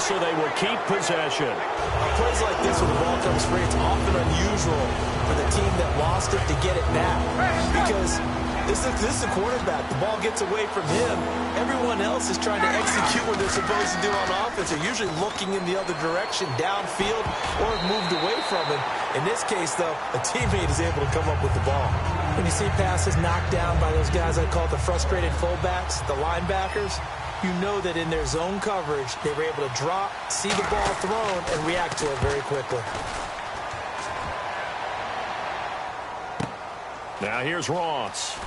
so they will keep possession. Plays like this when the ball comes free, it's often unusual for the team that lost it to get it back. Because this is a quarterback. The ball gets away from him. Everyone else is trying to execute what they're supposed to do on offense. They're usually looking in the other direction, downfield, or have moved away from it. In this case, though, a teammate is able to come up with the ball. When you see passes knocked down by those guys I call the frustrated fullbacks, the linebackers, you know that in their zone coverage, they were able to drop, see the ball thrown, and react to it very quickly. Now here's Ross.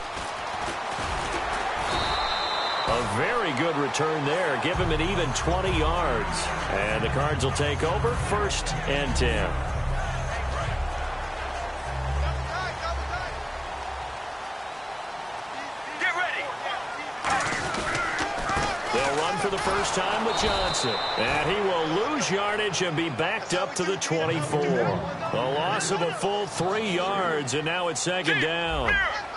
A very good return there. Give him an even 20 yards. And the Cards will take over 1st and 10. They'll run for the first time with Johnson. And he will lose yardage and be backed up to the 24. A loss of a full 3 yards, and now it's 2nd down.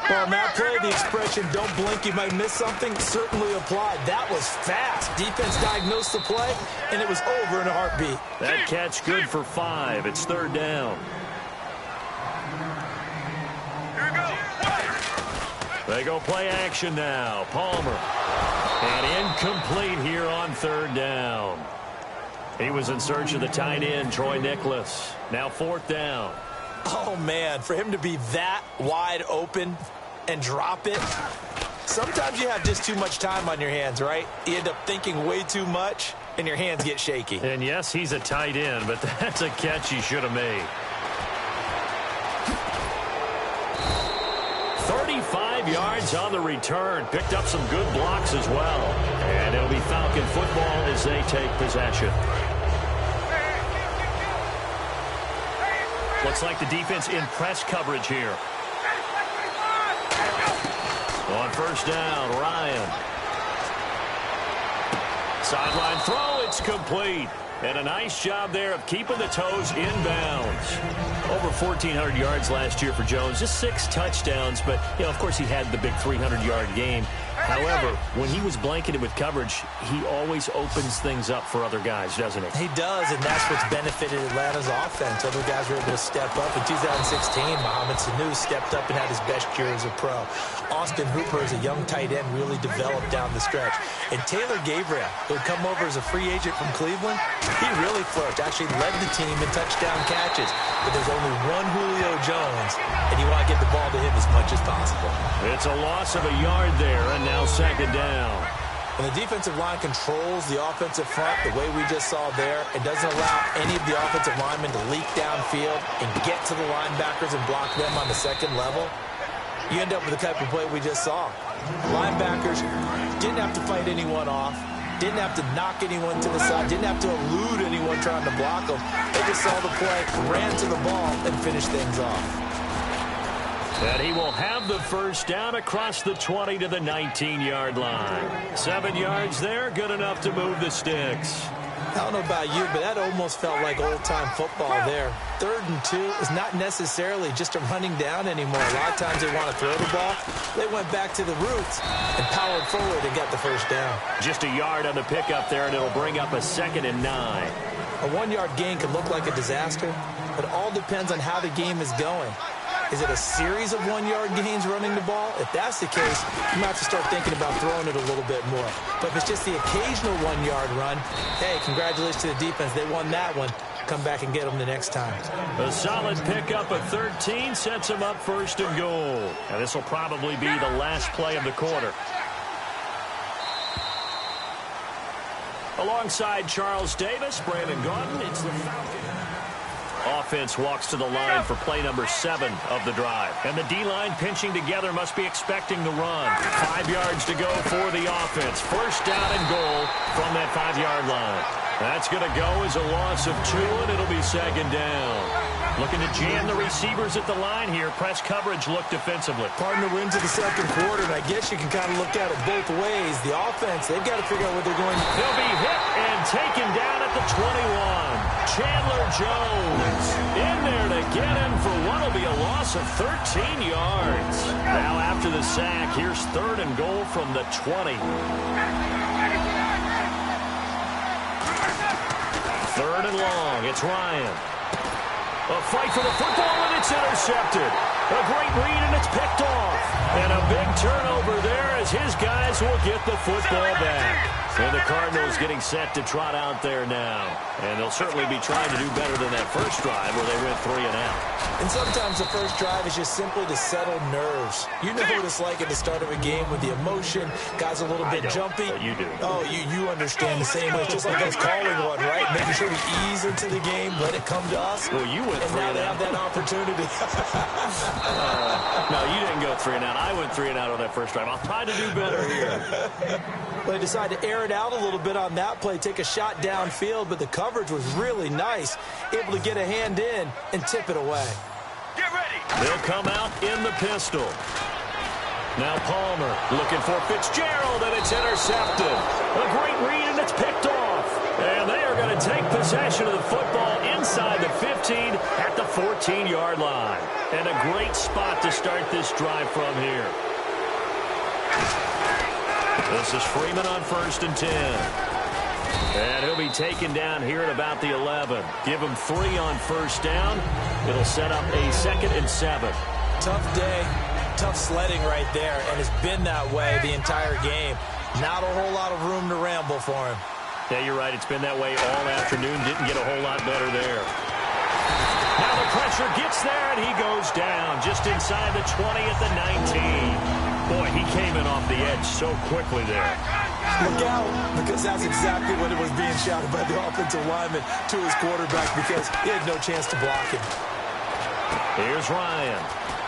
Well, on that play, the expression, don't blink, you might miss something, certainly applied. That was fast. Defense diagnosed the play, and it was over in a heartbeat. That catch good for 5. It's 3rd down. They go play action now. Palmer. And incomplete here on 3rd down. He was in search of the tight end, Troy Nicholas. Now 4th down. Oh, man, for him to be that wide open and drop it. Sometimes you have just too much time on your hands, right? You end up thinking way too much, and your hands get shaky. And, yes, he's a tight end, but that's a catch he should have made. 35 yards on the return. Picked up some good blocks as well. And it'll be Falcon football as they take possession. Looks like the defense in press coverage here. On 1st down, Ryan. Sideline throw, it's complete. And a nice job there of keeping the toes inbounds. Over 1,400 yards last year for Jones. Just 6 touchdowns, but, you know, of course he had the big 300-yard game. However, when he was blanketed with coverage, he always opens things up for other guys, doesn't he? He does, and that's what's benefited Atlanta's offense. Other guys were able to step up. In 2016, Mohamed Sanu stepped up and had his best year as a pro. Austin Hooper, as a young tight end, really developed down the stretch. And Taylor Gabriel, who had come over as a free agent from Cleveland, he really flourished, actually led the team in touchdown catches. But there's only one Julio Jones, and you want to get the ball to him as much as possible. It's a loss of a yard there, and now 2nd down. When the defensive line controls the offensive front the way we just saw there, it doesn't allow any of the offensive linemen to leak downfield and get to the linebackers and block them on the 2nd level. You end up with the type of play we just saw. Linebackers didn't have to fight anyone off, didn't have to knock anyone to the side, didn't have to elude anyone trying to block them. They just saw the play, ran to the ball, and finished things off. And he will have the 1st down across the 20 to the 19-yard line. 7 yards there, good enough to move the sticks. I don't know about you, but that almost felt like old-time football there. 3rd and 2 is not necessarily just a running down anymore. A lot of times they want to throw the ball. They went back to the roots and powered forward and got the 1st down. Just a yard on the pickup there, and it'll bring up a 2nd and 9. A 1-yard gain can look like a disaster, but it all depends on how the game is going. Is it a series of 1-yard gains running the ball? If that's the case, you might have to start thinking about throwing it a little bit more. But if it's just the occasional 1-yard run, hey, congratulations to the defense. They won that one. Come back and get them the next time. A solid pickup of 13 sets them up 1st and goal. And this will probably be the last play of the quarter. Alongside Charles Davis, Brandon Gordon, it's the Falcons. Offense walks to the line for play number 7 of the drive. And the D-line pinching together must be expecting the run. 5 yards to go for the offense. 1st down and goal from that 5-yard line. That's going to go as a loss of 2, and it'll be 2nd down. Looking to jam the receivers at the line here. Press coverage look defensively. Partner, we're into the 2nd quarter, and I guess you can kind of look at it both ways. The offense, they've got to figure out what they're going to do. He'll be hit and taken down at the 21. Chandler Jones in there to get him for what will be a loss of 13 yards. Now after the sack, here's 3rd and goal from the 20. Third and long. It's Ryan. A fight for the football, and it's intercepted. A great read, and it's picked off. And a big turnover there as his guys will get the football back. And the Cardinals getting set to trot out there now. And they'll certainly be trying to do better than that first drive where they went 3 and out. And sometimes the first drive is just simply to settle nerves. You know what it's like at the start of a game with the emotion. Guys a little bit jumpy. But you do. Oh, you understand the same way. It's just like us calling one, right? Making sure we ease into the game, let it come to us. Well, you went 3 and out. And now they have that opportunity. No, you didn't go 3 and out. I went 3 and out on that first drive. I'll try to do better here. Well, they decided to air it out a little bit on that play, take a shot downfield, but the coverage was really nice. Able to get a hand in and tip it away. Get ready. They'll come out in the pistol. Now Palmer looking for Fitzgerald, and it's intercepted. A great read, and it's picked off. And they are going to take possession of the football inside the 15 at the 14-yard line. And a great spot to start this drive from here. This is Freeman on 1st and 10. And he'll be taken down here at about the 11. Give him 3 on 1st down. It'll set up a 2nd and 7. Tough day, tough sledding right there, and it's been that way the entire game. Not a whole lot of room to ramble for him. Yeah, you're right. It's been that way all afternoon. Didn't get a whole lot better there. Now the pressure gets there, and he goes down just inside the 20 at the 19. Boy, he came in off the edge so quickly there. Look out, because that's exactly what it was being shouted by the offensive lineman to his quarterback, because he had no chance to block him. Here's Ryan.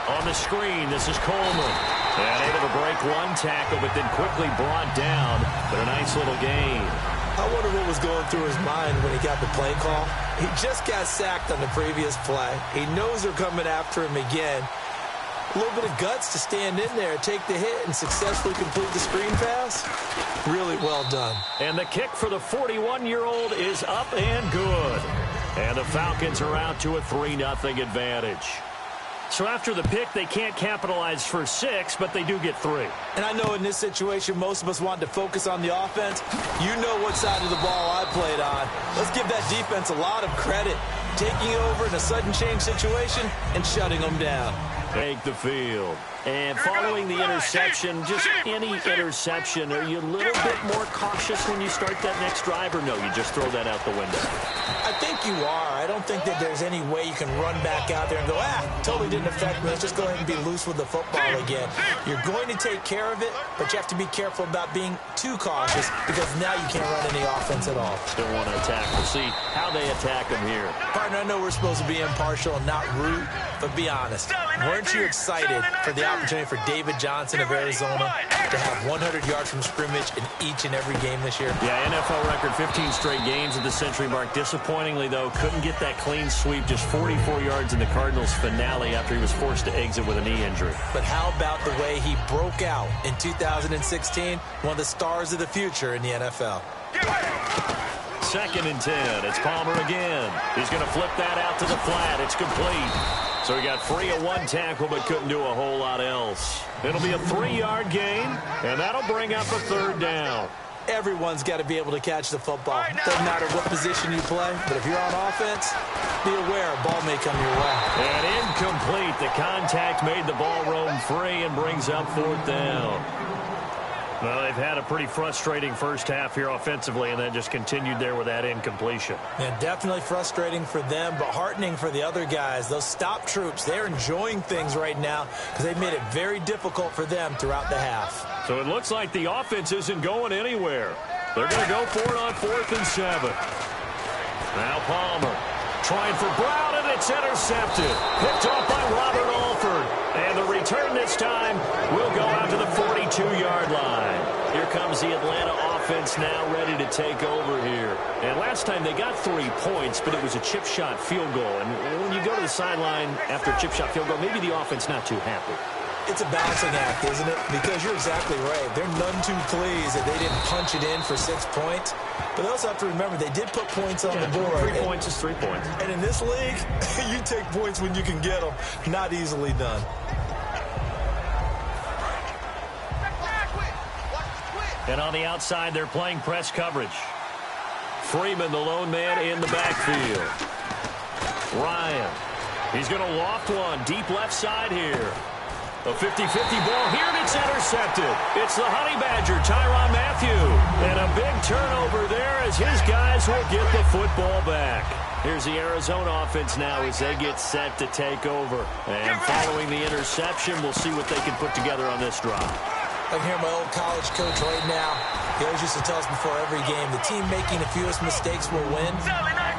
On the screen, this is Coleman. And able to break one tackle, but then quickly brought down. But a nice little gain. I wonder what was going through his mind when he got the play call. He just got sacked on the previous play. He knows they're coming after him again. A little bit of guts to stand in there, take the hit, and successfully complete the screen pass. Really well done. And the kick for the 41-year-old is up and good. And the Falcons are out to a 3-0 advantage. So after the pick, they can't capitalize for 6, but they do get 3. And I know in this situation, most of us want to focus on the offense. You know what side of the ball I played on. Let's give that defense a lot of credit. Taking over in a sudden change situation and shutting them down. Take the field. And following the interception, just any interception, are you a little bit more cautious when you start that next drive, or no, you just throw that out the window? I think you are. I don't think that there's any way you can run back out there and go, totally didn't affect me. Let's just go ahead and be loose with the football again. You're going to take care of it, but you have to be careful about being too cautious, because now you can't run any offense at all. Still want to attack. We'll see how they attack them here. Partner, I know we're supposed to be impartial and not root, but be honest. Weren't you excited for the opportunity for David Johnson of Arizona to have 100 yards from scrimmage in each and every game this year? Yeah, NFL record 15 straight games at the century mark. Disappointingly, though, couldn't get that clean sweep. Just 44 yards in the Cardinals' finale after he was forced to exit with a knee injury. But how about the way he broke out in 2016? One of the stars of the future in the NFL. 2nd and 10. It's Palmer again. He's going to flip that out to the flat. It's complete. So he got free of one tackle, but couldn't do a whole lot else. It'll be a 3-yard gain, and that'll bring up a 3rd down. Everyone's got to be able to catch the football. Doesn't matter what position you play, but if you're on offense, be aware a ball may come your way. And incomplete. The contact made the ball roam free and brings up 4th down. Well, they've had a pretty frustrating first half here offensively, and then just continued there with that incompletion. Yeah, definitely frustrating for them, but heartening for the other guys. Those stop troops, they're enjoying things right now because they've made it very difficult for them throughout the half. So it looks like the offense isn't going anywhere. They're going to go for it on 4th and 7. Now Palmer trying for Brown, and it's intercepted. Picked off by Robert Alford. And the return this time will go out to the 42-yard line. Here comes the Atlanta offense now ready to take over here. And last time they got 3 points, but it was a chip shot field goal. And when you go to the sideline after a chip shot field goal, maybe the offense not too happy. It's a balancing act, isn't it? Because you're exactly right. They're none too pleased that they didn't punch it in for 6 points. But they also have to remember they did put points on the board. 3 points is 3 points. And in this league, you take points when you can get them. Not easily done. And on the outside, they're playing press coverage. Freeman, the lone man in the backfield. Ryan. He's going to loft one deep left side here. A 50-50 ball here, and it's intercepted. It's the Honey Badger, Tyrann Mathieu. And a big turnover there as his guys will get the football back. Here's the Arizona offense now as they get set to take over. And following the interception, we'll see what they can put together on this drive. I can hear my old college coach right now. He always used to tell us before every game, the team making the fewest mistakes will win.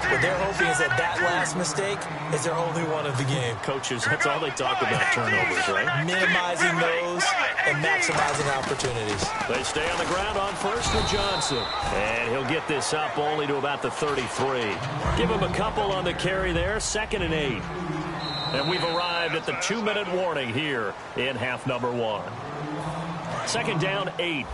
What they're hoping is that last mistake is their only one of the game. Coaches, that's all they talk about, turnovers, right? Minimizing those and maximizing opportunities. They stay on the ground on first with Johnson. And he'll get this up only to about the 33. Give him a couple on the carry there, 2nd and 8. And we've arrived at the 2-minute warning here in half number 1. 2nd down, 8.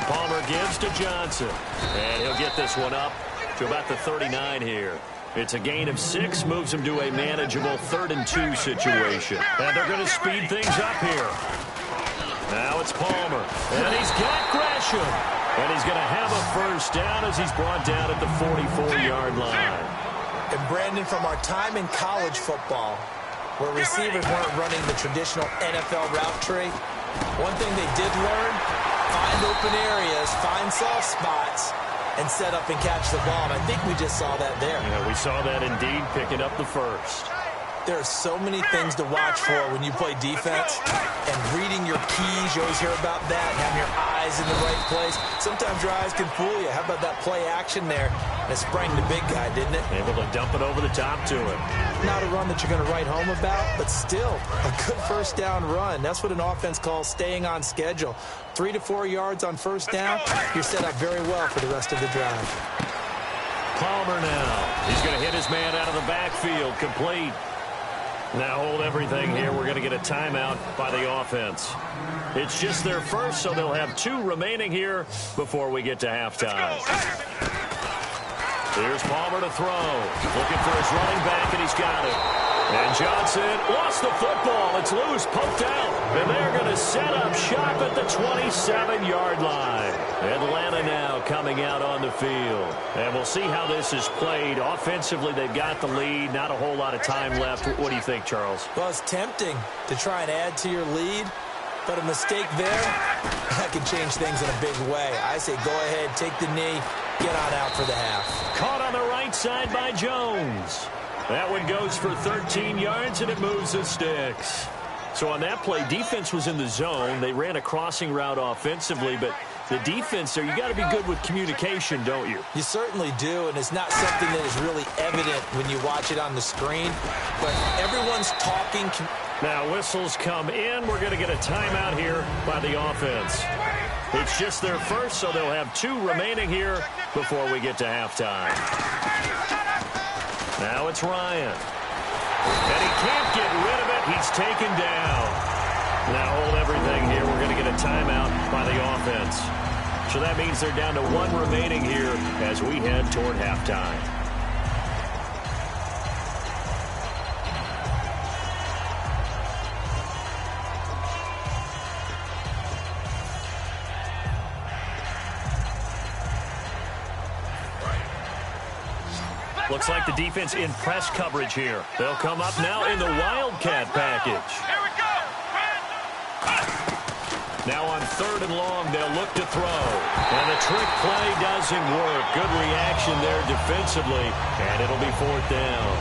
Palmer gives to Johnson. And he'll get this one up to about the 39 here. It's a gain of 6, moves him to a manageable 3rd and 2 situation. And they're going to speed things up here. Now it's Palmer. And he's got Gresham. And he's going to have a first down as he's brought down at the 44-yard line. And Brandon, from our time in college football, where receivers weren't running the traditional NFL route tree, one thing they did learn, find open areas, find soft spots, and set up and catch the ball. And I think we just saw that there. Yeah, we saw that indeed, picking up the first. There are so many things to watch for when you play defense, and reading your keys, you always hear about that, and having your eyes in the right place. Sometimes your eyes can fool you. How about that play action there? And it sprang the big guy, didn't it? Able to dump it over the top to him. Not a run that you're going to write home about, but still a good first down run. That's what an offense calls staying on schedule. 3 to 4 yards on first down, you're set up very well for the rest of the drive. Palmer now. He's going to hit his man out of the backfield, complete. Now hold everything here. We're going to get a timeout by the offense. It's just their first, so they'll have 2 remaining here before we get to halftime. Here's Palmer to throw. Looking for his running back, and he's got it. And Johnson lost the football. It's loose, poked out. And they're going to set up shop at the 27-yard line. Atlanta now coming out on the field. And we'll see how this is played. Offensively, they've got the lead. Not a whole lot of time left. What do you think, Charles? Well, it's tempting to try and add to your lead. But a mistake there, that can change things in a big way. I say go ahead, take the knee, get on out for the half. Caught on the right side by Jones. That one goes for 13 yards, and it moves the sticks. So on that play, defense was in the zone. They ran a crossing route offensively, but the defense there, you got to be good with communication, don't you? You certainly do, and it's not something that is really evident when you watch it on the screen. But everyone's talking. Now whistles come in. We're going to get a timeout here by the offense. It's just their first, so they'll have 2 remaining here before we get to halftime. Now it's Ryan. And he can't get rid of it. He's taken down. Now hold everything here. We're going to get a timeout by the offense. So that means they're down to 1 remaining here as we head toward halftime. Looks like the defense in press coverage here. They'll come up now in the Wildcat package. Here we go. Now on 3rd and long, they'll look to throw. And the trick play doesn't work. Good reaction there defensively, and it'll be 4th down.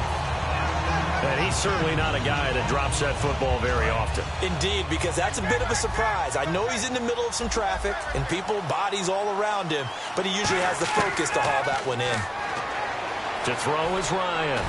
And he's certainly not a guy that drops that football very often. Indeed, because that's a bit of a surprise. I know he's in the middle of some traffic, and people, bodies all around him, but he usually has the focus to haul that one in. To throw is Ryan.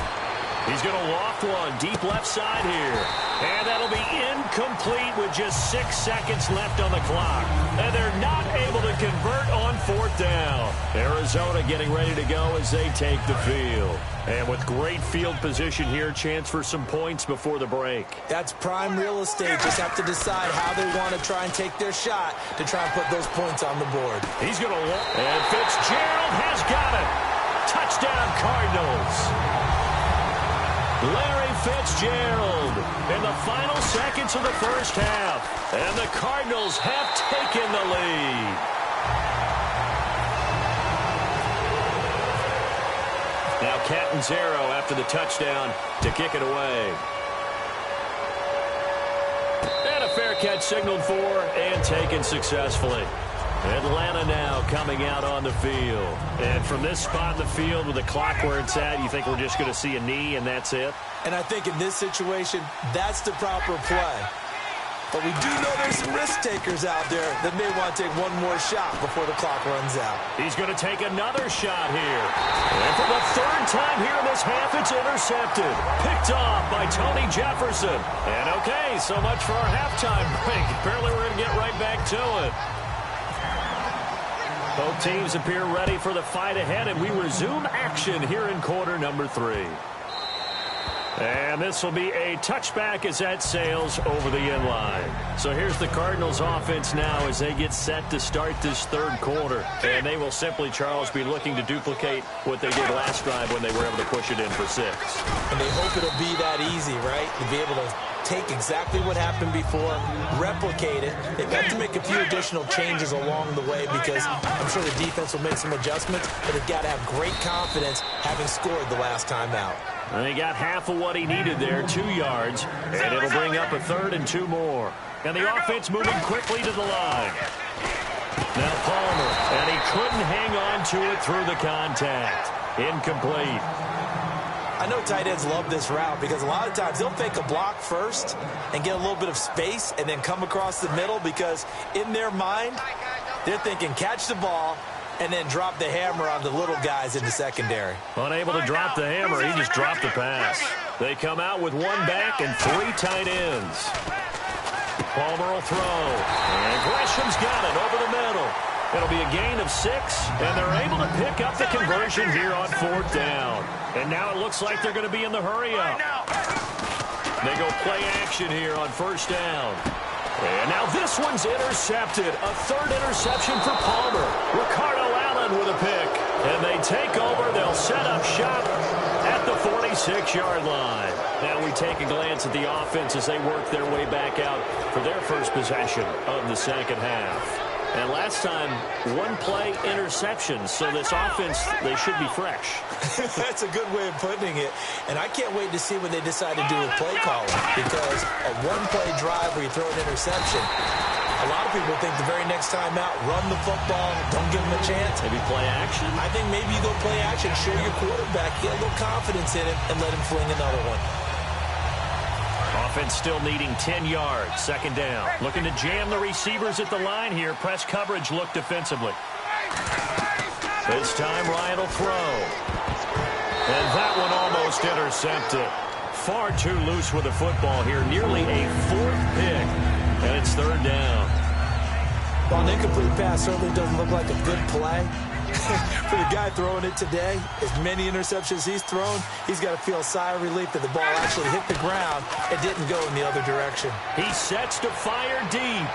He's going to loft one deep left side here. And that'll be incomplete with just 6 seconds left on the clock. And they're not able to convert on 4th down. Arizona getting ready to go as they take the field. And with great field position here, chance for some points before the break. That's prime real estate. Just have to decide how they want to try and take their shot to try and put those points on the board. He's going to walk. And Fitzgerald has got it. Touchdown, Cardinals. Larry Fitzgerald in the final seconds of the first half. And the Cardinals have taken the lead. Now Catanzaro after the touchdown to kick it away. And a fair catch signaled for and taken successfully. Atlanta now coming out on the field. And from this spot in the field with the clock where it's at, you think we're just going to see a knee and that's it? And I think in this situation, that's the proper play. But we do know there's some risk takers out there that may want to take one more shot before the clock runs out. He's going to take another shot here. And for the third time here in this half, it's intercepted. Picked off by Tony Jefferson. And okay, so much for our halftime break. Apparently we're going to get right back to it. Both teams appear ready for the fight ahead, and we resume action here in quarter number 3. And this will be a touchback as that sails over the end line. So here's the Cardinals offense now as they get set to start this third quarter. And they will simply, Charles, be looking to duplicate what they did last drive when they were able to push it in for 6. And they hope it'll be that easy, right? To be able to take exactly what happened before, replicate it. They've got to make a few additional changes along the way because I'm sure the defense will make some adjustments, but they've got to have great confidence having scored the last time out. And he got half of what he needed there, 2 yards, and it'll bring up a 3rd and 2 more. And the offense moving quickly to the line. Now Palmer, and he couldn't hang on to it through the contact. Incomplete. I know tight ends love this route because a lot of times they'll fake a block first and get a little bit of space and then come across the middle because in their mind, they're thinking catch the ball and then drop the hammer on the little guys in the secondary. Unable to drop the hammer, he just dropped the pass. They come out with 1 back and 3 tight ends. Palmer will throw. And Gresham's got it over the middle. It'll be a gain of 6, and they're able to pick up the conversion here on 4th down. And now it looks like they're going to be in the hurry-up. They go play action here on 1st down. And now this one's intercepted. A 3rd interception for Palmer. Ricardo Allen with a pick. And they take over. They'll set up shop at the 46-yard line. Now we take a glance at the offense as they work their way back out for their first possession of the second half. And last time, 1 play interception. So this offense, they should be fresh. That's a good way of putting it. And I can't wait to see what they decide to do with play calling. Because a 1-play drive where you throw an interception, a lot of people think the very next time out, run the football, don't give them a chance. Maybe play action? I think maybe you go play action, show your quarterback, get a little confidence in it, and let him fling another one. Offense still needing 10 yards. 2nd down. Looking to jam the receivers at the line here. Press coverage look defensively. This time Ryan will throw. And that one almost intercepted. Far too loose with the football here. Nearly a 4th pick. And it's 3rd down. Well, an incomplete pass certainly doesn't look like a good play. For the guy throwing it today, as many interceptions he's thrown, he's got to feel a sigh of relief that the ball actually hit the ground and didn't go in the other direction. He sets to fire deep.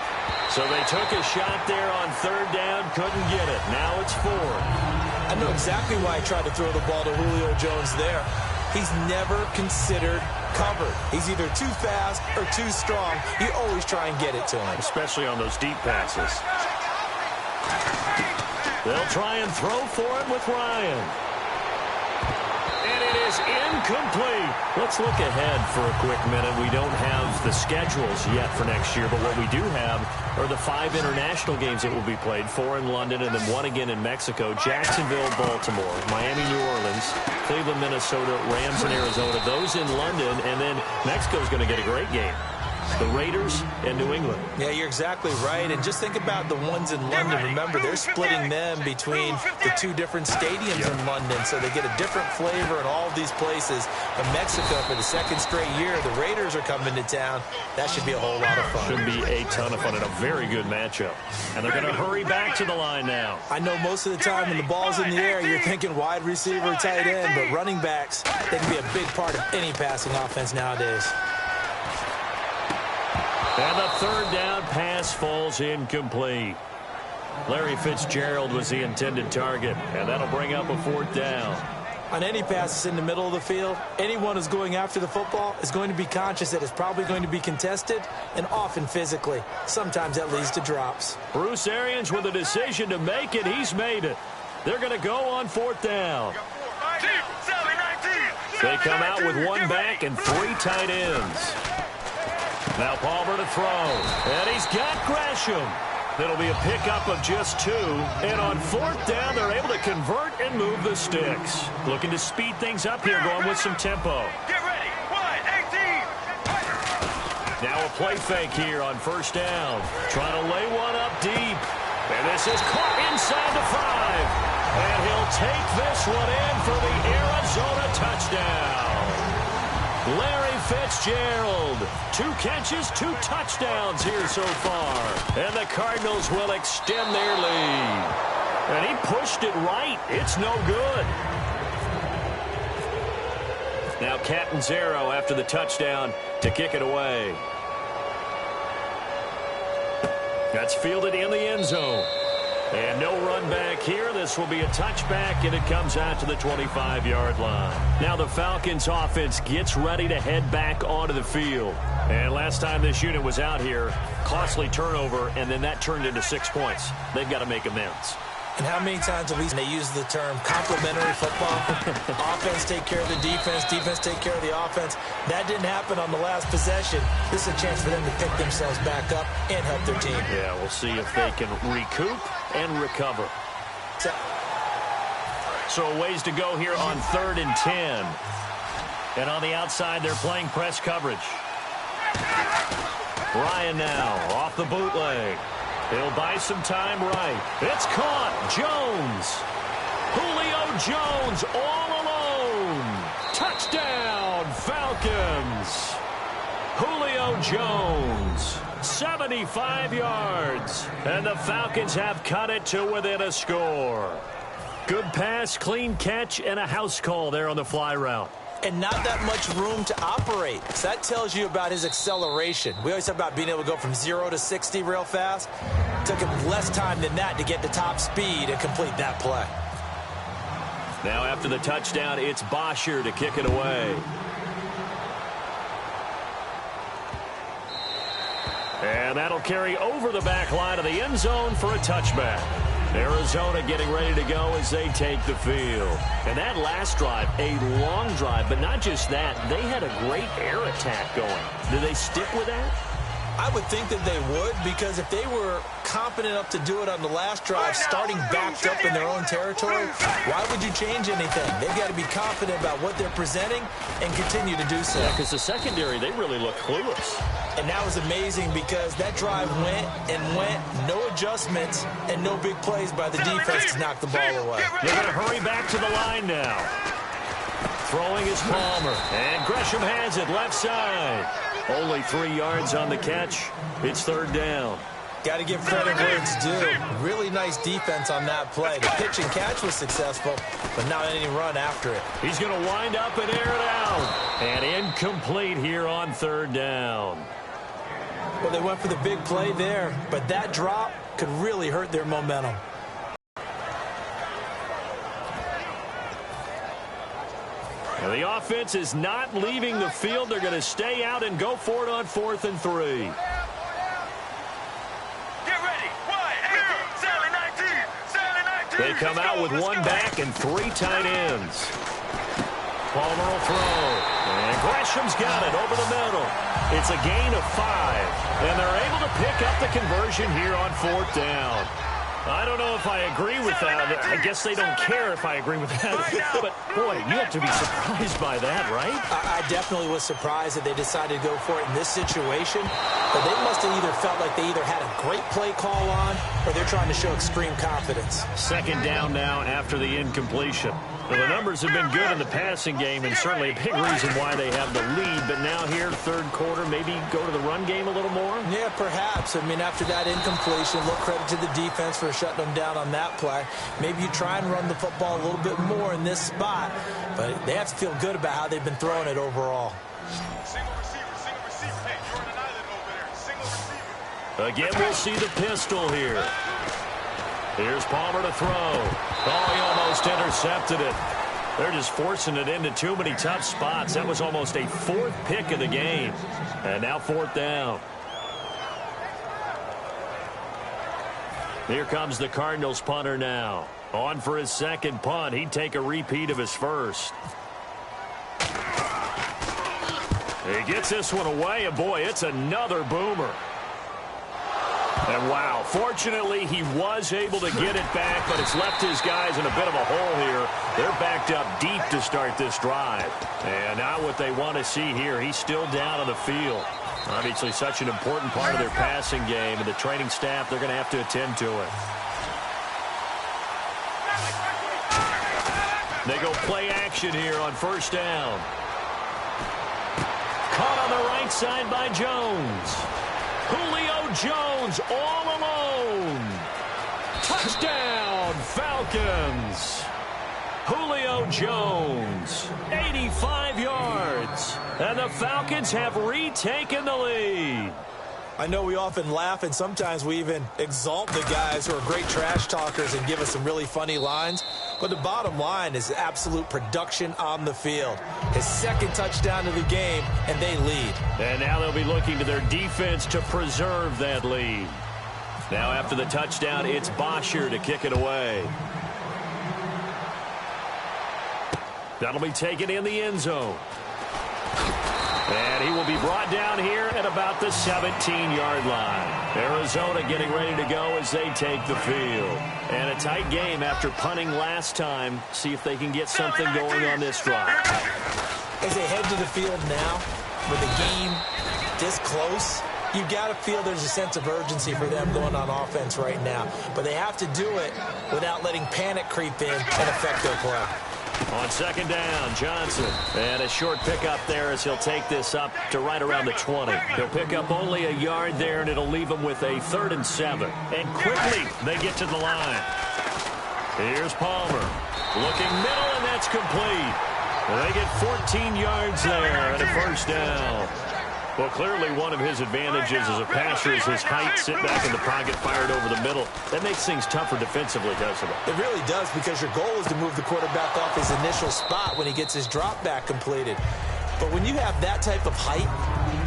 So they took a shot there on 3rd down, couldn't get it. Now it's 4th. I know exactly why he tried to throw the ball to Julio Jones there. He's never considered covered. He's either too fast or too strong. You always try and get it to him. Especially on those deep passes. They'll try and throw for it with Ryan. And it is incomplete. Let's look ahead for a quick minute. We don't have the schedules yet for next year, but what we do have are the 5 international games that will be played, 4 in London and then 1 again in Mexico, Jacksonville, Baltimore, Miami, New Orleans, Cleveland, Minnesota, Rams, and Arizona. Those in London, and then Mexico's going to get a great game. The Raiders and New England. Yeah, you're exactly right. And just think about the ones in London. Remember, they're splitting them between the 2 different stadiums in London, so they get a different flavor in all of these places. But Mexico, for the 2nd straight year, the Raiders are coming to town. That should be a whole lot of fun. Should be a ton of fun and a very good matchup. And they're going to hurry back to the line now. I know most of the time when the ball's in the air, you're thinking wide receiver, tight end, but running backs, they can be a big part of any passing offense nowadays. And the 3rd down pass falls incomplete. Larry Fitzgerald was the intended target, and that'll bring up a 4th down. On any passes in the middle of the field, anyone who's going after the football is going to be conscious that it's probably going to be contested, and often physically. Sometimes that leads to drops. Bruce Arians with a decision to make it. He's made it. They're going to go on 4th down. They come out with one back and 3 tight ends. Now Palmer to throw. And he's got Gresham. It'll be a pickup of just 2. And on 4th down, they're able to convert and move the sticks. Looking to speed things up here, going with some tempo. Get ready. Wide, 18. Now a play fake here on 1st down. Trying to lay one up deep. And this is caught inside the 5. And he'll take this one in for the Arizona touchdown. Larry Fitzgerald, 2 catches, 2 touchdowns here so far. And the Cardinals will extend their lead. And he pushed it right. It's no good. Now Catanzaro after the touchdown to kick it away. That's fielded in the end zone. And no run back here. This will be a touchback, and it comes out to the 25-yard line. Now the Falcons offense gets ready to head back onto the field. And last time this unit was out here, costly turnover, and then that turned into 6 points. They've got to make amends. And how many times have we they use the term complementary football? Offense take care of the defense, defense take care of the offense. That didn't happen on the last possession. This is a chance for them to pick themselves back up and help their team. Yeah, we'll see if they can recoup and recover. So a ways to go here on 3rd and 10. And on the outside, they're playing press coverage. Ryan now off the bootleg. He'll buy some time right. It's caught. Jones. Julio Jones all alone. Touchdown, Falcons. Julio Jones, 75 yards. And the Falcons have cut it to within a score. Good pass, clean catch, and a house call there on the fly route. And not that much room to operate. So that tells you about his acceleration. We always talk about being able to go from 0 to 60 real fast. It took him less time than that to get to top speed and complete that play. Now after the touchdown, it's Bosher to kick it away. And that'll carry over the back line of the end zone for a touchback. Arizona getting ready to go as they take the field. And that last drive, a long drive, but not just that. They had a great air attack going. Do they stick with that? I would think that they would, because if they were confident enough to do it on the last drive, starting backed up in their own territory, why would you change anything? They've got to be confident about what they're presenting and continue to do so. Yeah, because the secondary, they really look clueless. And that was amazing because that drive went and went, no adjustments, and no big plays by the defense to knock the ball away. They're going to hurry back to the line now. Throwing is Palmer, and Gresham has it left side. Only 3 yards on the catch. It's 3rd down. Got to give credit where it's due. Really nice defense on that play. The pitch and catch was successful, but not any run after it. He's going to wind up and air it out. And incomplete here on 3rd down. Well, they went for the big play there, but that drop could really hurt their momentum. And the offense is not leaving the field. They're going to stay out and go for it on 4th and 3. Get ready. Wide, 18. 19. They come out with one back and 3 tight ends. Palmer will throw. And Gresham's got it over the middle. It's a gain of 5. And they're able to pick up the conversion here on 4th down. I don't know if I agree with that. I guess they don't care if I agree with that. But, boy, you have to be surprised by that, right? I definitely was surprised that they decided to go for it in this situation. But they must have either felt like they either had a great play call on or they're trying to show extreme confidence. 2nd down now after the incompletion. Well, the numbers have been good in the passing game and certainly a big reason why they have the lead. But now here, 3rd quarter, maybe go to the run game a little more? Yeah, perhaps. I mean, after that incompletion, a little credit to the defense for shutting them down on that play. Maybe you try and run the football a little bit more in this spot. But they have to feel good about how they've been throwing it overall. Single receiver. Hey, you're on an island over there. Single receiver. Again, we'll see the pistol here. Here's Palmer to throw. Oh, he almost intercepted it. They're just forcing it into too many tough spots. That was almost a fourth pick of the game. And now fourth down. Here comes the Cardinals punter now. On for his second punt. He'd take a repeat of his first. He gets this one away, and boy, it's another boomer. And wow, fortunately, he was able to get it back, but it's left his guys in a bit of a hole here. They're backed up deep to start this drive. And now what they want to see here, he's still down on the field. Obviously, such an important part of their passing game, and the training staff, they're going to have to attend to it. They go play action here on first down. Caught on the right side by Jones. Julio Jones all alone. Touchdown, Falcons. Julio Jones, 85 yards. And the Falcons have retaken the lead. I know we often laugh, and sometimes we even exalt the guys who are great trash talkers and give us some really funny lines. But the bottom line is absolute production on the field. His second touchdown of the game, and they lead. And now they'll be looking to their defense to preserve that lead. Now after the touchdown, it's Bosher to kick it away. That'll be taken in the end zone. And he will be brought down here at about the 17-yard line. Arizona getting ready to go as they take the field. And a tight game after punting last time. See if they can get something going on this drive. As they head to the field now, with the game this close, you got to feel there's a sense of urgency for them going on offense right now. But they have to do it without letting panic creep in and affect their play. On second down, Johnson. And a short pickup there as he'll take this up to right around the 20. He'll pick up only a yard there, and it'll leave him with a 3rd and 7. And quickly, they get to the line. Here's Palmer. Looking middle, and that's complete. They get 14 yards there and a first down. Well, clearly one of his advantages as a passer is his height. Sit back in the pocket, fired over the middle. That makes things tougher defensively, doesn't it? It really does, because your goal is to move the quarterback off his initial spot when he gets his drop back completed. But when you have that type of height,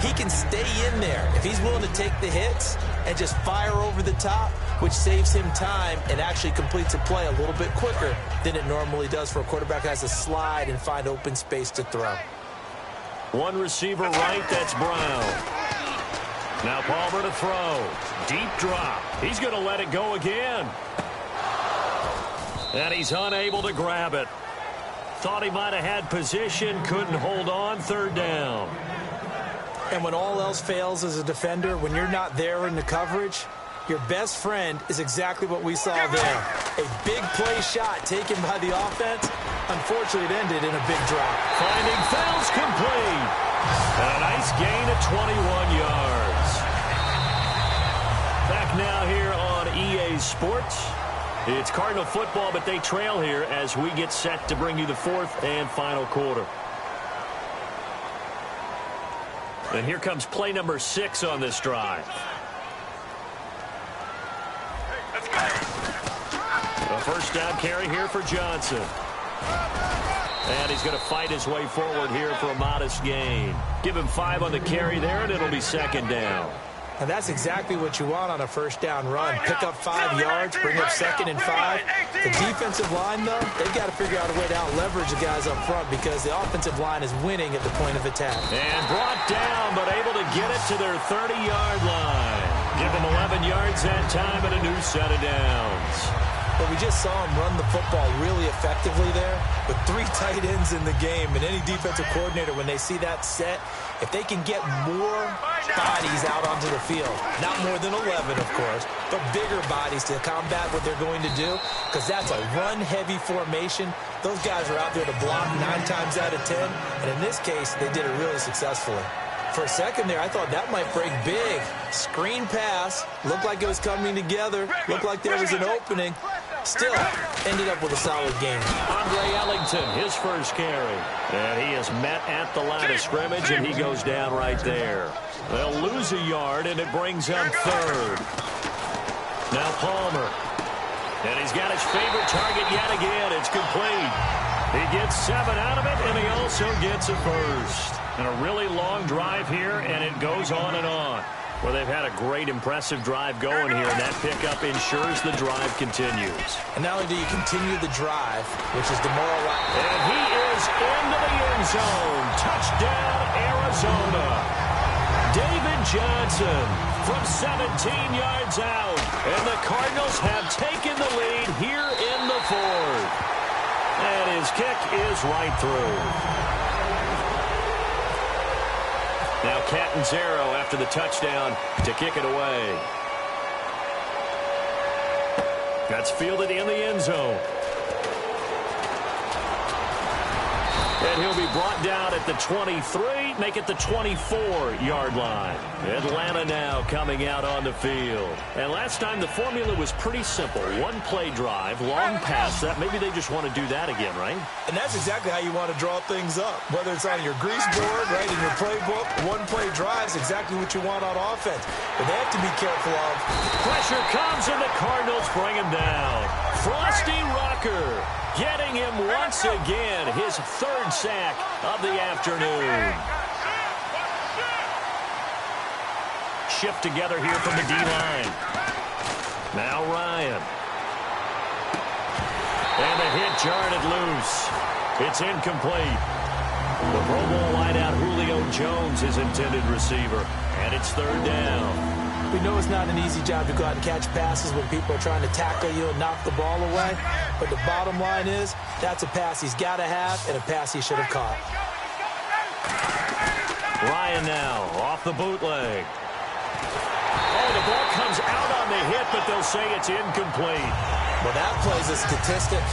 he can stay in there if he's willing to take the hits and just fire over the top, which saves him time and actually completes a play a little bit quicker than it normally does for a quarterback who has to slide and find open space to throw. One receiver right, that's Brown. Now Palmer to throw. Deep drop. He's going to let it go again. And he's unable to grab it. Thought he might have had position, couldn't hold on, 3rd down. And when all else fails as a defender, when you're not there in the coverage, your best friend is exactly what we saw there. A big play shot taken by the offense. Unfortunately, it ended in a big drop. Finding Fells complete. And a nice gain of 21 yards. Back now here on EA Sports. It's Cardinal football, but they trail here as we get set to bring you the 4th and final quarter. And here comes play number 6 on this drive. A first down carry here for Johnson. And he's going to fight his way forward here for a modest gain. Give him 5 on the carry there, and it'll be 2nd down. And that's exactly what you want on a first down run. Pick up 5 yards, bring up 2nd and 5. The defensive line, though, they've got to figure out a way to out-leverage the guys up front because the offensive line is winning at the point of attack. And brought down, but able to get it to their 30-yard line. Give them 11 yards that time and a new set of downs. But we just saw him run the football really effectively there with 3 tight ends in the game. And any defensive coordinator, when they see that set, if they can get more bodies out onto the field, not more than 11, of course, but bigger bodies to combat what they're going to do, because that's a run-heavy formation. Those guys are out there to block 9 times out of 10. And in this case, they did it really successfully. For a second there, I thought that might break big. Screen pass. Looked like it was coming together. Looked like there was an opening. Still, ended up with a solid game. Andre Ellington, his first carry. And he is met at the line of scrimmage, and he goes down right there. They'll lose a yard, and it brings up 3rd. Now Palmer. And he's got his favorite target yet again. It's complete. He gets 7 out of it, and he also gets a first. And a really long drive here, and it goes on and on. Well, they've had a great, impressive drive going here, and that pickup ensures the drive continues. And not only do you continue the drive, which is demoralizing. And he is into the end zone. Touchdown, Arizona. David Johnson from 17 yards out. And the Cardinals have taken the lead here in the fourth. And his kick is right through. Now Catanzaro after the touchdown to kick it away. That's fielded in the end zone. And he'll be brought down at the 23, make it the 24-yard line. Atlanta now coming out on the field. And last time the formula was pretty simple. One-play drive, long pass. That maybe they just want to do that again, right? And that's exactly how you want to draw things up. Whether it's on your grease board, right, in your playbook, one-play drive is exactly what you want on offense. But they have to be careful of. Pressure comes, and the Cardinals bring him down. Frosty Rocker getting him once again, his third sack of the afternoon. Shift together here from the D-line. Now Ryan. And the hit jarred it loose. It's incomplete. The Pro Bowl wideout Julio Jones, his intended receiver. And it's third down. We know it's not an easy job to go out and catch passes when people are trying to tackle you and knock the ball away. But the bottom line is, that's a pass he's got to have and a pass he should have caught. Ryan now off the bootleg. Oh, the ball comes out on the hit, but they'll say it's incomplete. Well, that plays a statistic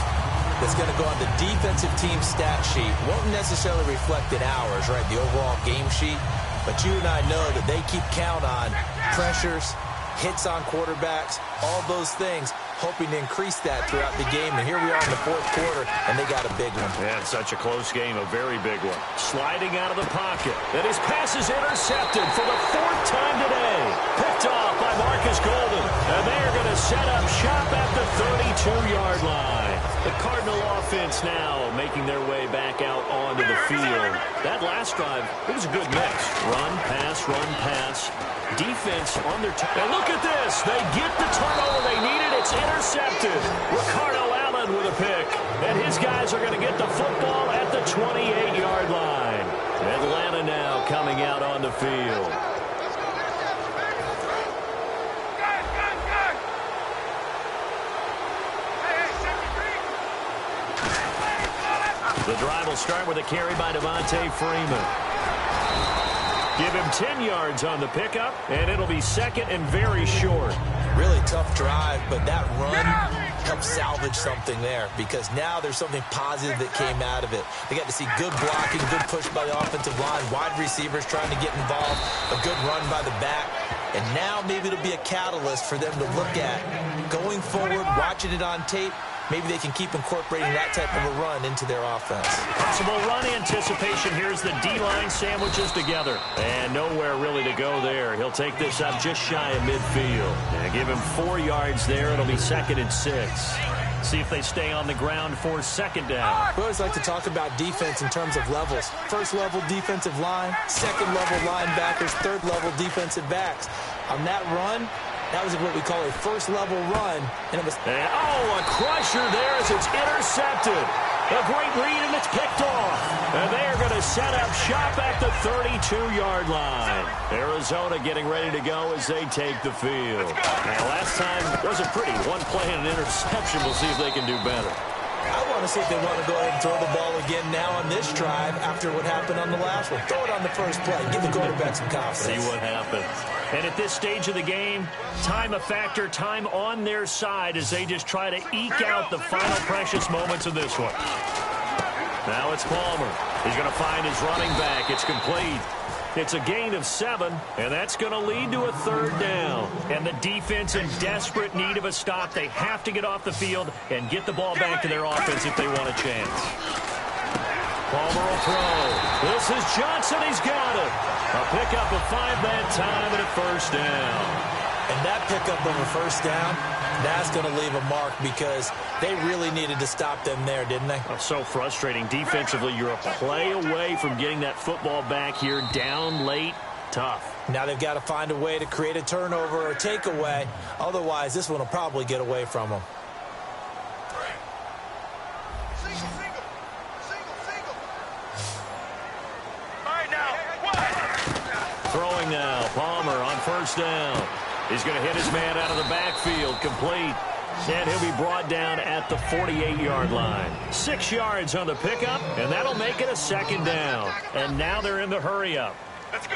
that's going to go on the defensive team stat sheet. Won't necessarily reflect in ours, right, the overall game sheet. But you and I know that they keep count on pressures, hits on quarterbacks, all those things, hoping to increase that throughout the game. And here we are in the fourth quarter, and they got a big one. Yeah, it's such a close game, a very big one. Sliding out of the pocket. And his pass is intercepted for the fourth time today. Picked off by Marcus Golden. And they are going to set up shop at the 32-yard line. The Cardinal offense now making their way back out onto the field. That last drive, it was a good mix. Run, pass, defense on their and look at this. They get the turnover they needed. It's intercepted. Ricardo Allen with a pick. And his guys are going to get the football at the 28-yard line. Atlanta now coming out on the field. The drive will start with a carry by Devontae Freeman. Give him 10 yards on the pickup, and it'll be second and very short. Really tough drive, but that run helped salvage something there because now there's something positive that came out of it. They got to see good blocking, good push by the offensive line, wide receivers trying to get involved, a good run by the back. And now maybe it'll be a catalyst for them to look at going forward, watching it on tape. Maybe they can keep incorporating that type of a run into their offense. Possible run anticipation. Here's the D-line sandwiches together. And nowhere really to go there. He'll take this up just shy of midfield. And give him 4 yards there. It'll be second and 6. See if they stay on the ground for second down. We always like to talk about defense in terms of levels. First level defensive line, second level linebackers, third level defensive backs. On that run, that was what we call a first-level run. And it was a crusher there as it's intercepted. A great read, and it's picked off. And they are going to set up shop at the 32-yard line. Arizona getting ready to go as they take the field. Now, last time wasn't pretty. One play and an interception. We'll see if they can do better. I want to see if they want to go ahead and throw the ball again now on this drive after what happened on the last one. Throw it on the first play. Give the quarterback some confidence. See what happens. And at this stage of the game, time a factor, time on their side as they just try to eke out the final precious moments of this one. Now it's Palmer. He's going to find his running back. It's complete. It's a gain of 7, and that's going to lead to a third down. And the defense in desperate need of a stop. They have to get off the field and get the ball back to their offense if they want a chance. Palmer will throw. This is Johnson. He's got it. A pickup of 5 that time and a first down. And that pickup of a first down That's going to leave a mark because they really needed to stop them there, didn't they? Oh, so frustrating. Defensively, you're a play away from getting that football back here. Down late, tough. Now they've got to find a way to create a turnover or takeaway. Otherwise, this one will probably get away from them. Throwing now, Palmer on first down. He's going to hit his man out of the backfield, complete. And he'll be brought down at the 48-yard line. 6 yards on the pickup, and that'll make it a second down. And now they're in the hurry-up. Let's go.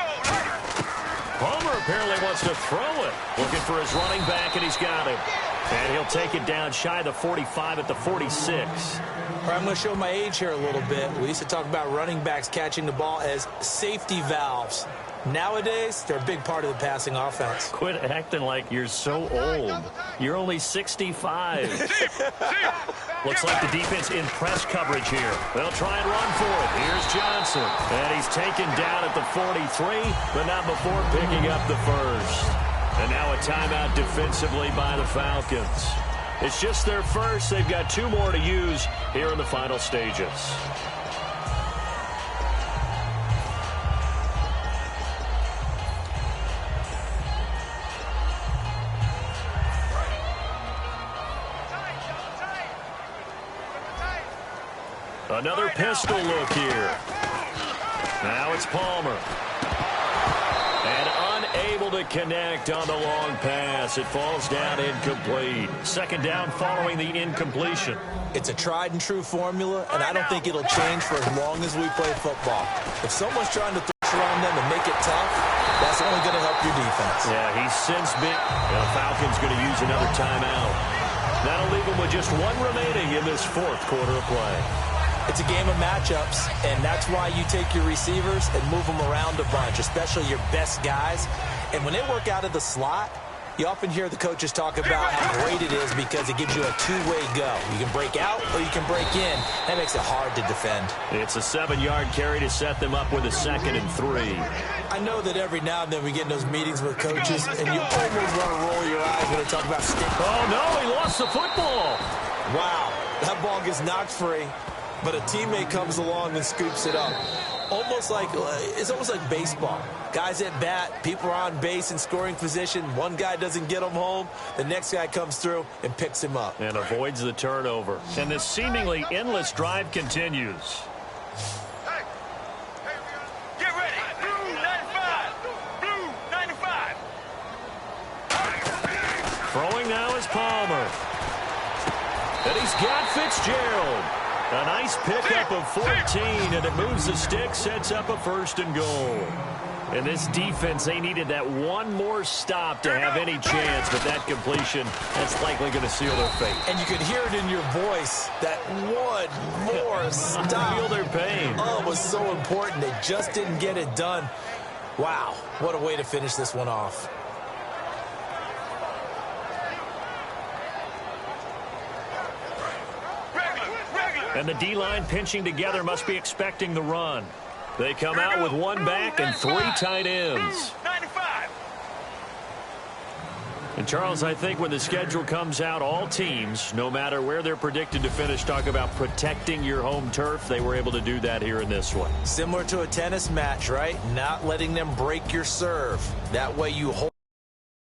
Palmer apparently wants to throw it. Looking for his running back, and he's got him. And he'll take it down shy of the 45 at the 46. All right, I'm going to show my age here a little bit. We used to talk about running backs catching the ball as safety valves. Nowadays, they're a big part of the passing offense. Quit acting like you're so old. You're only 65. Looks like the defense in press coverage here. They'll try and run for it. Here's Johnson. And he's taken down at the 43, but not before picking up the first. And now a timeout defensively by the Falcons. It's just their first. They've got 2 more to use here in the final stages. Another pistol look here. Now it's Palmer. And unable to connect on the long pass. It falls down incomplete. Second down following the incompletion. It's a tried and true formula, and I don't think it'll change for as long as we play football. If someone's trying to throw around them and make it tough, that's only going to help your defense. Yeah, he's since been. The Falcons going to use another timeout. That'll leave them with just 1 remaining in this 4th quarter of play. It's a game of matchups, and that's why you take your receivers and move them around a bunch, especially your best guys. And when they work out of the slot, you often hear the coaches talk about how great it is because it gives you a 2-way go. You can break out or you can break in. That makes it hard to defend. It's a 7-yard carry to set them up with a 2nd and 3. I know that every now and then we get in those meetings with coaches, and you almost want to roll your eyes when they talk about stick. Oh, no, he lost the football. Wow, that ball gets knocked free. But a teammate comes along and scoops it up. It's almost like baseball. Guys at bat, people are on base in scoring position. One guy doesn't get him home. The next guy comes through and picks him up. And avoids the turnover. And this seemingly endless drive continues. Hey, get ready. Blue 95. Blue 95. Throwing now is Palmer. And he's got Fitzgerald. A nice pickup of 14, and it moves the stick, sets up a 1st and goal. And this defense, they needed that one more stop to have any chance, but that completion, that's likely going to seal their fate. And you could hear it in your voice, that one more stop. Feel their pain. Oh, it was so important. They just didn't get it done. Wow, what a way to finish this one off. And the D-line pinching together must be expecting the run. They come out with 1 back and 3 tight ends. And, Charles, I think when the schedule comes out, all teams, no matter where they're predicted to finish, talk about protecting your home turf. They were able to do that here in this one. Similar to a tennis match, right? Not letting them break your serve. That way you hold